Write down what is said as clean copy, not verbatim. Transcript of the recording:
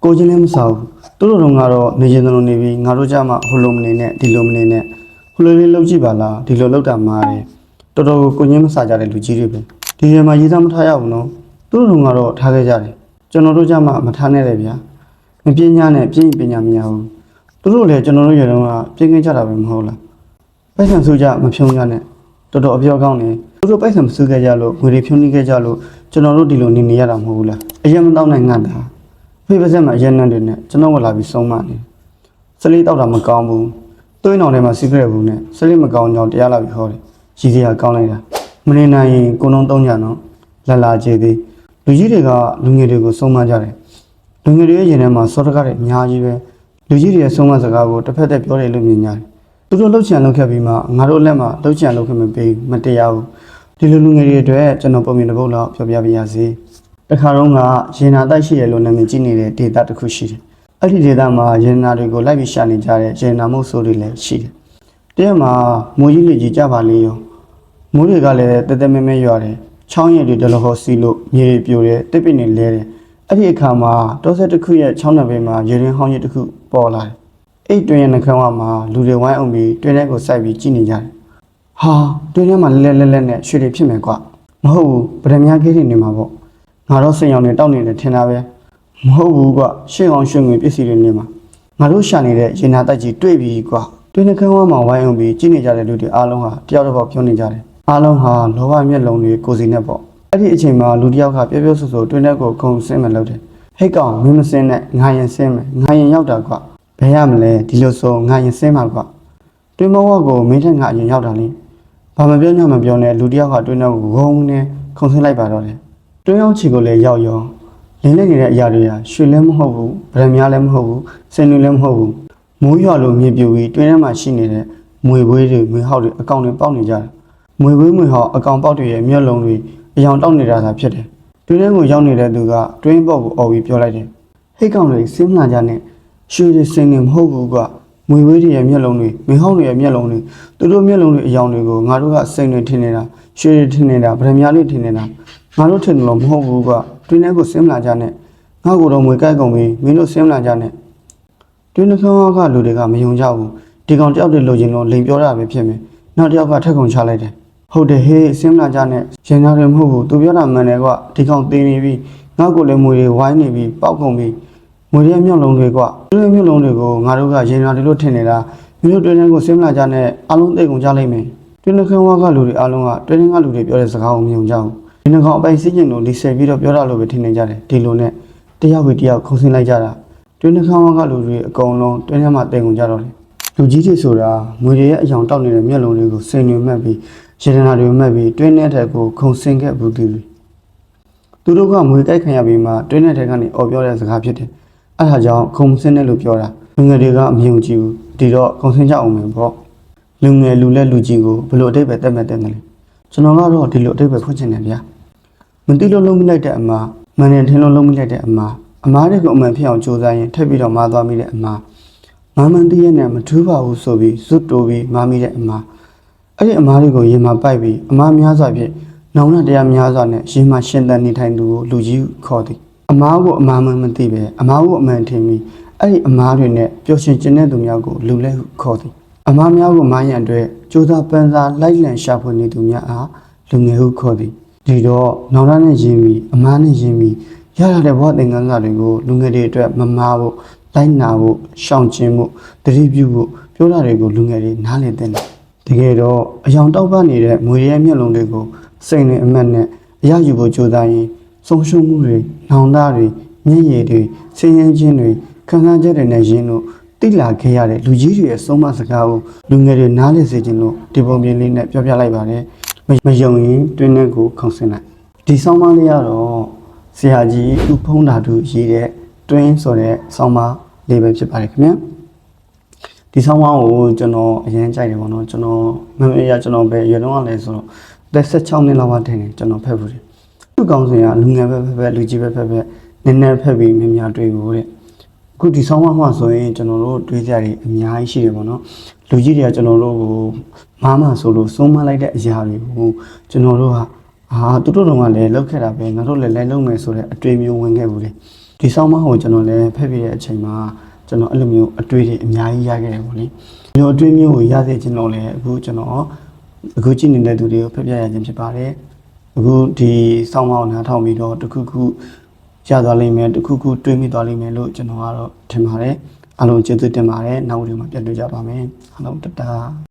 ကိုချင်းလည်းမစားဘူးသူတို့တော့ကတော့နေရင်တို့နေပြီးငါတို့ကြမှာဟိုလိုမနေနဲ့ဒီလိုမနေနဲ့ဟိုလိုလေးလုပ်ကြည့်ပါလားဒီလိုလုပ်တာမှားတယ်တော်တော်ကိုချင်းမစားကြတဲ့လူကြီးတွေပဲဒီထဲမှာရေးသားမထားရဘူးနော်သူတို့ကတော့ထားခဲ့ကြတယ်ကျွန်တော်တို့ကြမှာမထားနဲ့လေဗျာမပညာနဲ့ပြင်းပညာမရဘူးသူတို့လည်းကျွန်တော်တို့ရေတုံးကပြင်းခင်းကြတာပဲမဟုတ်လားပိုက်ဆံစုကြမဖြုံးကြနဲ့တော်တော်အပြောကောင်းနေသူတို့ပိုက်ဆံမစုခဲ့ကြလို့ငွေတွေဖြုံးနေခဲ့ကြလို့ကျွန်တော်တို့ဒီလိုနေရတာမဟုတ်ဘူးလားအရင်မတော့နိုင်ငတ်တာဖေးပါစက်မှာရဲနှံ့တွေနဲ့ကျွန်တော်ကလာပြီးဆုံးမနေစလေးတောက်တာမကောင်းဘူးသွေးနောင်ထဲမှာစီးကြရဘူးနဲ့စလေးမကောင်းကြောင်တရားလာပြီးဟောတယ်ရည်စရာကောင်းလိုက်တာမနေနိုင်ရင်ကိုလုံးသုံးကြနော်လာကျေသေးလူကြီးတွေကလူငယ်တွေကိုဆုံးမကြတယ်လူငယ်တွေရဲ့ရင်ထဲမှာစောတကားတွေအများကြီးပဲလူကြီးတွေရဲ့ဆုံးမစကားကိုတစ်ဖက်သက်ပြောတယ်လို့မြင်ကြတယ်သူတို့လှုပ်ချင်လှုပ်ခဲ့ပြီးမှငါတို့လက်မှာလှုပ်ချင်လှုပ်ခဲ့မပေးမတရားဘူးဒီလိုလူငယ်တွေအတွက်ကျွန်တော်ပုံမြင်တစ်ပုဒ်လောက်ပြောပြပါရစေတခါတော့ကရင်နာတိုက်ရှိရလို့နာမည်ကြီးနေတဲ့ဒေတာတစ်ခုရှိတယ်အဲ့ဒီဒေတာမှာရင်နာတွေကိုလိုက်ပြီးရှာနေကြတဲ့ရင်နာမှုဆိုးတွေလည်းရှိတယ်တရက်မှာမိုးကြီးလေကြီးကြပါလေရောမိုးတွေကလည်းတဲတဲမဲမဲရွာတယ်ချောင်းရည်တွေဒလဟောစီလို့မြေတွေပြိုတယ်တစ်ပစ်နေလဲတယ်အဲ့ဒီအခါမှာတောဆက်တစ်ခုရဲ့ချောင်းနယ်ဘေးမှာရေရင်ဟောင်းရည်တစ်ခုပေါ်လာတယ်အဲ့တွင်ရဲ့နှခမ်းဝမှာလူတွေဝိုင်းအောင်ပြီးတွင်ထဲကိုစိုက်ပြီးကြည့်နေကြတယ်ဟာတွင်ထဲမှာလဲနဲ့ရွှေတွေဖြစ်မယ်ကွာမဟုတ်ဘူးဗဒမြားကြီးတွေနေမှာပေါ့ငါတော့စိန်အောင်နေတောက်နေတယ်ထင်တာပဲမဟုတ်ဘူးကွာရှင်းအောင်ရှင်းငွေပစ္စည်းတွေနေမှာငါတို့ရှာနေတဲ့ရင်နာတိုက်ကြီးတွေ့ပြီကွာတွင်နှခမ်းဝမှာဝိုင်းအောင်ပြီးကြည့်နေကြတဲ့လူတွေအားလုံးဟာတယောက်တစ်ပေါက်ပြောနေကြတယ်အားလုံးဟာလောဘမျက်လုံးတွေကိုစီနဲ့ပေါ့အဲ့ဒီအချိန်မှာလူတစ်ယောက်ကပြောဆိုတွင်ထဲကိုခုံဆင်းမှလုပ်တယ်ဟိတ်ကောင်မင်းမစင်းနဲ့ငါရင်ဆင်းမယ်ငါရင်ရောက်တာကွာဘယ်ရမလဲဒီလိုဆိုငါရင်ဆင်းမှာကွာတွင်မောဝကိုမင်းထက်ငါအရင်ရောက်တာလေဘာမပြောညမပြောနဲ့လူတစ်ယောက်ကတွင်ထဲကိုဂုံနဲ့ခုံဆင်းလိုက်ပါတော့တယ်တွင်ရောက်ချီကိုလည်းရောက်ရောလင်းလက်နေတဲ့အရာတွေကရွှေလည်းမဟုတ်ဘူးဗရမများလည်းမဟုတ်ဘူးစင်လူလည်းမဟုတ်ဘူးမိုးရွာလိုမြေပြူပြီးတွင်ထဲမှာရှိနေတဲ့မွေပွေးတွေမွေဟောက်တွေအကောင်တွေပေါက်နေကြတယ်မွေပွေးမွေဟောက်အကောင်ပေါက်တွေရဲ့မျက်လုံးတွေအယောင်တောက်နေတာသာဖြစ်တယ်တွင်ထဲကိုရောက်နေတဲ့သူကတွင်ပေါက်ကိုအော်ပြီးပြောလိုက်တယ်ဟိတ်ကောင်တွေစင်းလာကြနဲ့ရွှေတွေစင်နေမဟုတ်ဘူးကမွေပွေးတွေရဲ့မျက်လုံးတွေမွေဟောက်တွေရဲ့မျက်လုံးတွေသူတို့မျက်လုံးတွေအယောင်တွေကိုငါတို့ကစိန်တွေထင်နေတာရွှေတွေထင်နေတာဗရမများတွေထင်နေတာငါတို့ထင်တယ်လို့မဟုတ်ဘူးကတွင်ထဲကိုစင်းလာကြနဲ့ငါ့ကိုတော့မွေကြိုက်ကုန်ပြီမင်းတို့စင်းလာကြနဲ့တွင်နှခေါင်းကလူတွေကမယုံကြဘူးဒီကောင်တယောက်တည်းလိုချင်လို့လိန်ပြောတာပဲဖြစ်မယ်နောက်တစ်ယောက်ကထက်ကုန်ချလိုက်တယ်ဟုတ်တယ်ဟေးစင်းလာကြနဲ့ရင်သားတွေမဟုတ်ဘူးသူပြောတာမှန်တယ်ကွာဒီကောင်သေးနေပြီငါ့ကိုလည်းမွေတွေဝိုင်းနေပြီပေါက်ကုန်ပြီမွေရဲ့မျက်လုံးတွေကွာသူရဲ့မျက်လုံးတွေကိုငါတို့ကရင်သားတွေလို့ထင်နေတာမင်းတို့တွင်ထဲကိုစင်းလာကြနဲ့အားလုံးသိကုန်ကြလိမ့်မယ်တွင်နှခေါင်းကလူတွေအားလုံးကတွင်ထဲကလူတွေပြောတဲ့စကားကိုမယုံကြဘူးဒီနှခေါင်းအပိုင်စိတ်ကျင်လို့လီဆယ်ပြီးတော့ပြောတာလို့ပဲထင်နေကြတယ်ဒီလိုနဲ့တယောက်ပြီးတယောက်ခုံဆင်းလိုက်ကြတာတွင်နှခေါင်းကလူတွေအကုန်လုံးတွင်ထဲမှာသိကုန်ကြတော့တယ်လူကြီးတွေဆိုတာငွေတွေရဲ့အယောင်တောက်နေတဲ့မျက်လုံးတွေကိုစိန်တွေမှတ်ပြီးရေဒနာတွေမှတ်ပြီးတွင်းတဲ့ကိုခုံဆင်ခဲ့ဘူးသူတို့ကငွေကြိုက်ခံရပြီးမှတွင်းတဲ့ကနေအော်ပြောတဲ့စကားဖြစ်တယ်အဲ့ဒါကြောင့်ခုံဆင်တယ်လို့ပြောတာလူငယ်တွေကအမြင်ကြည့်ဘူးဒီတော့ခုံဆင်ကြအောင်မယ်ပေါ့လူငယ်လူလက်လူကြီးကိုဘယ်လိုအတိတ်ပဲတက်မဲ့တဲ့တယ်ကျွန်တော်ကတော့ဒီလိုအတိတ်ပဲဖွင့်ချင်တယ်ဗျာမသိလို့လုံးမိလိုက်တဲ့အမားမန်နေထင်းလို့လုံးမိလိုက်တဲ့အမားတွေကိုအမှန်ဖြစ်အောင်ကြိုးစားရင်ထပ်ပြီးတော့မာသွားမိတဲ့အမားမမန်တည့်ရဲ့နဲ့မထူးပါဘူးဆိုပြီးဇွတ်တိုးပြီးမာမိတဲ့အမားအဲ့ဒီအမားတွေကိုရင်မှာပိုက်ပြီးအမားများစွာဖြင့်နောင်နဲ့တရားများစွာနဲ့ရင်မှာရှင်သန်နေထိုင်သူကိုလူကြီးခေါ်သည်အမားကိုအမားမှမသိပဲအမားကိုအမှန်ထင်ပြီးအဲ့ဒီအမားတွေနဲ့ပျော်ရွှင်ကျင်တဲ့သူများကိုလူလဲဟုခေါ်သည်အမားများကိုမားရန်အတွက်ကြိုးစားပန်းစားလိုက်လံရှာဖွေနေသူများအားလူငယ်ဟုခေါ်သည်ဒီတော့နောင်တနဲ့ရင်ပြီးအမားနဲ့ရင်ပြီးရရတဲ့ဘဝသင်ခန်းစာတွေကိုလူငယ်တွေအတွက်မမားဖို့လိုက်နာဖို့ရှောင်ကျဉ်ဖို့တတိပြုဖို့ပြောတာတွေကိုလူငယ်တွေနားလည်တဲ့တကယ်တော့အယောင်တောက်ပနေတဲ့မွေရဲမျက်လုံးတွေကိုစိတ်နဲ့အမတ်နဲ့အရယူဖို့ကြိုးစားရင်ဆုံးရှုံးမှုတွေနောင်တတွေမျက်ရည်တွေဆင်းရဲခြင်းတွေခံစားချက်တွေနဲ့ရင်းလို့တိလာခဲ့ရတဲ့လူကြီးတွေရဲ့ဆုံးမစကားကိုလူငယ်တွေနားလည်စေခြင်းလို့ဒီပုံပြင်လေးနဲ့ပြောပြလိုက်ပါတယ်မယုံရင်တွင်းနဲ့ကိုခုံဆင်းလိုက်ဒီဆောင်းပါးလေးကတော့ဆရာကြီးဦးဖုံးဓာတုရေးတဲ့တွင်းဆိုတဲ့ဆောင်းပါးလေးပဲဖြစ်ပါတယ်ခင်ဗျာဒီဆောင်းပါးကိုကျွန်တော်အရင်ကြိုက်တယ်ပေါ့နော်ကျွန်တော်မမေရကျွန်တော်ပဲရွယ်တော့လဲဆိုတော့16နှစ်လောက်မှတင်တယ်ကျွန်တော်ဖက်ဘူးတယ်သူ့ကောင်းစင်ကလူငယ်ပဲလူကြီးပဲနည်းနည်းဖက်ပြီးမြင်များတွေ့ဘူးတဲ့အခုဒီဆောင်းပါးမှာဆိုရင်ကျွန်တော်တို့တွေးကြတယ်အများကြီးရှိတယ်ပေါ့နော်လူကြီးတွေကကျွန်တော်တို့ကိုမားမဆိုလို့ဆုံးမလိုက်တဲ့အရာတွေကိုကျွန်တော်တို့ကသူတို့တော့လည်းလောက်ခဲ့တာပဲငါတို့လည်းလိုက်လုပ်မယ်ဆိုတဲ့အတွေ့အမျိုးဝင်ခဲ့ဘူးလေ ဒီဆောင်းမကိုကျွန်တော်လည်းဖက်ပြတဲ့အချိန်မှာကျွန်တော်အဲ့လိုမျိုးအတွေ့အကြုံအများကြီးရခဲ့တယ်ပေါ့လေဒီလိုအတွေ့အမျိုးကိုရစေချင်တော့လည်းအခုကျွန်တော်အခုကြည့်နေတဲ့သူတွေကိုဖက်ပြရခြင်းဖြစ်ပါတယ်အခုဒီဆောင်းမကိုနားထောင်ပြီးတော့တခုခုရသွားလိမ့်မယ်တခုခုတွေးမိသွားလိမ့်မယ်လို့ကျွန်တော်ကတော့ထင်ပါတယ်အားလုံးကျေးဇူးတင်ပါတယ်နောက်ဗီဒီယိုမှာပြန်တွေ့ကြပါမယ်အားလုံးတတား